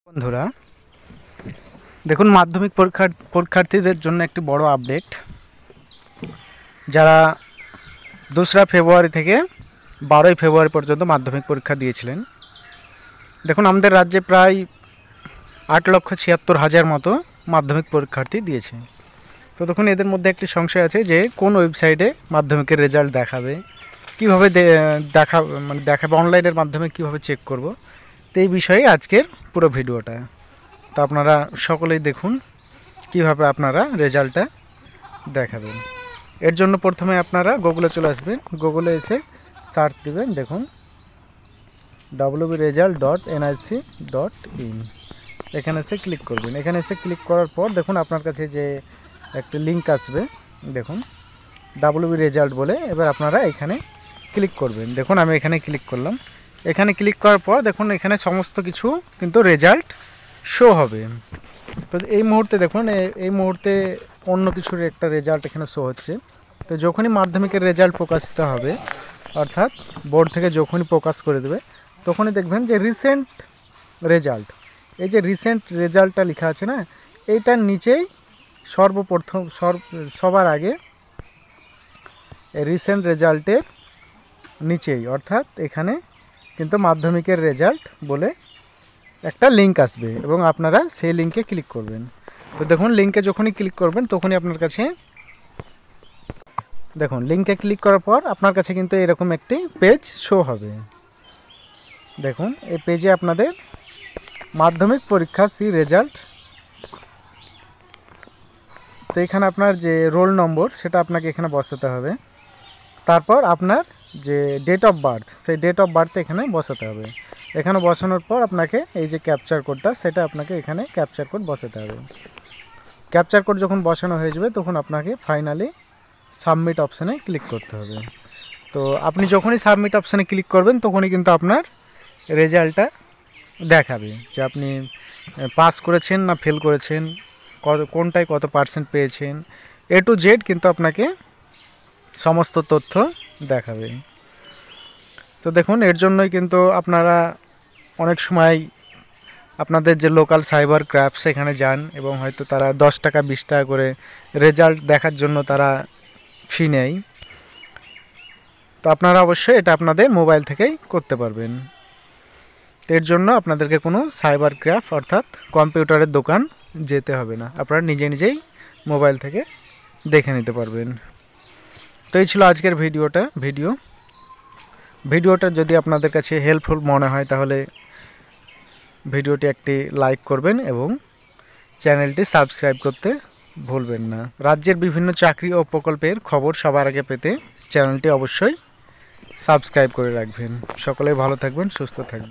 বন্ধুরা দেখুন, মাধ্যমিক পরীক্ষার্থীদের জন্য একটি বড় আপডেট। যারা 2রা ফেব্রুয়ারি থেকে 12ই ফেব্রুয়ারি পর্যন্ত মাধ্যমিক পরীক্ষা দিয়েছিলেন, দেখুন আমাদের রাজ্যে প্রায় 8,76,000 মতো মাধ্যমিক পরীক্ষার্থী দিয়েছে। তো দেখুন, এদের মধ্যে একটি সংশয় আছে যে কোন ওয়েবসাইটে মাধ্যমিকের রেজাল্ট দেখাবে, কীভাবে দেখাবে, অনলাইনের মাধ্যমে কীভাবে চেক করব। তো এই বিষয়ে আজকের পুরো ভিডিওটা। তো আপনারা সকলেই দেখুন কিভাবে আপনারা রেজাল্টটা দেখাবেন। এর জন্য প্রথমে আপনারা গুগলে চলে আসবেন। গুগলে এসে সার্চ দেবেন, দেখুন wbresult.nic.in, এখানে এসে ক্লিক করবেন। এখানে এসে ক্লিক করার পর দেখুন আপনার কাছে যে একটা লিঙ্ক আসবে, দেখুন wbresult বলে। এবার আপনারা এখানে ক্লিক করবেন। দেখুন আমি এখানে ক্লিক করলাম। এখানে ক্লিক করার পর দেখুন এখানে সমস্ত কিছু কিন্তু রেজাল্ট শো হবে। তো এই মুহূর্তে দেখুন, এই মুহূর্তে অন্য কিছুর একটা রেজাল্ট এখানে শো হচ্ছে। তো যখনই মাধ্যমিকের রেজাল্ট প্রকাশিত হবে, অর্থাৎ বোর্ড থেকে যখনই প্রকাশ করে দেবে, তখনই দেখবেন যে রিসেন্ট রেজাল্ট, এই যে রিসেন্ট রেজাল্টটা লেখা আছে না, এইটার নিচেই সর্বপ্রথম সবার আগে রিসেন্ট রেজাল্টের নিচেই, অর্থাৎ এখানে কিন্তু মাধ্যমিকের রেজাল্ট বলে একটা লিঙ্ক আসবে এবং আপনারা সেই লিঙ্কে ক্লিক করবেন। তো দেখুন লিঙ্কে যখনই ক্লিক করবেন তখনই আপনার কাছে, দেখুন লিঙ্কে ক্লিক করার পর আপনার কাছে কিন্তু এরকম একটি পেজ শো হবে। দেখুন এই পেজে আপনাদের মাধ্যমিক পরীক্ষা রেজাল্ট, তো এখানে আপনার যে রোল নম্বর সেটা আপনাকে এখানে বসাতে হবে। তারপর আপনার যে ডেট অফ বার্থ, সেই ডেট অফ বার্থ এখানে বসাতে হবে। এখানে বসানোর পর আপনাকে এই যে ক্যাপচার কোডটা, সেটা আপনাকে এখানে ক্যাপচার কোড বসাতে হবে। ক্যাপচার কোড যখন বসানো হয়ে যাবে তখন আপনাকে ফাইনালি সাবমিট অপশানে ক্লিক করতে হবে। তো আপনি যখনই সাবমিট অপশানে ক্লিক করবেন তখনই কিন্তু আপনার রেজাল্টটা দেখাবে যে আপনি পাস করেছেন না ফেল করেছেন, কোনটায় কত পার্সেন্ট পেয়েছেন, A to Z কিন্তু আপনাকে সমস্ত তথ্য দেখাবে। তো দেখুন এর জন্যই কিন্তু আপনারা অনেক সময় আপনাদের যে লোকাল সাইবার ক্রাইম সেখানে যান এবং হয়তো তারা 10 টাকা 20 টাকা করে রেজাল্ট দেখার জন্য তারা ফি নেয়। তো আপনারা অবশ্যই এটা আপনাদের মোবাইল থেকেই করতে পারবেন। এর জন্য আপনাদেরকে কোনো সাইবার ক্রাইম অর্থাৎ কম্পিউটারের দোকান যেতে হবে না, আপনারা নিজেই মোবাইল থেকে দেখে নিতে পারবেন। তো এই ছিল আজকের ভিডিওটা যদি আপনাদের কাছে হেল্পফুল মনে হয় তাহলে ভিডিওটি একটি লাইক করবেন এবং চ্যানেলটি সাবস্ক্রাইব করতে ভুলবেন না। রাজ্যের বিভিন্ন চাকরি ও প্রকল্পের খবর সবার আগে পেতে চ্যানেলটি অবশ্যই সাবস্ক্রাইব করে রাখবেন। সকলেই ভালো থাকবেন, সুস্থ থাকবেন।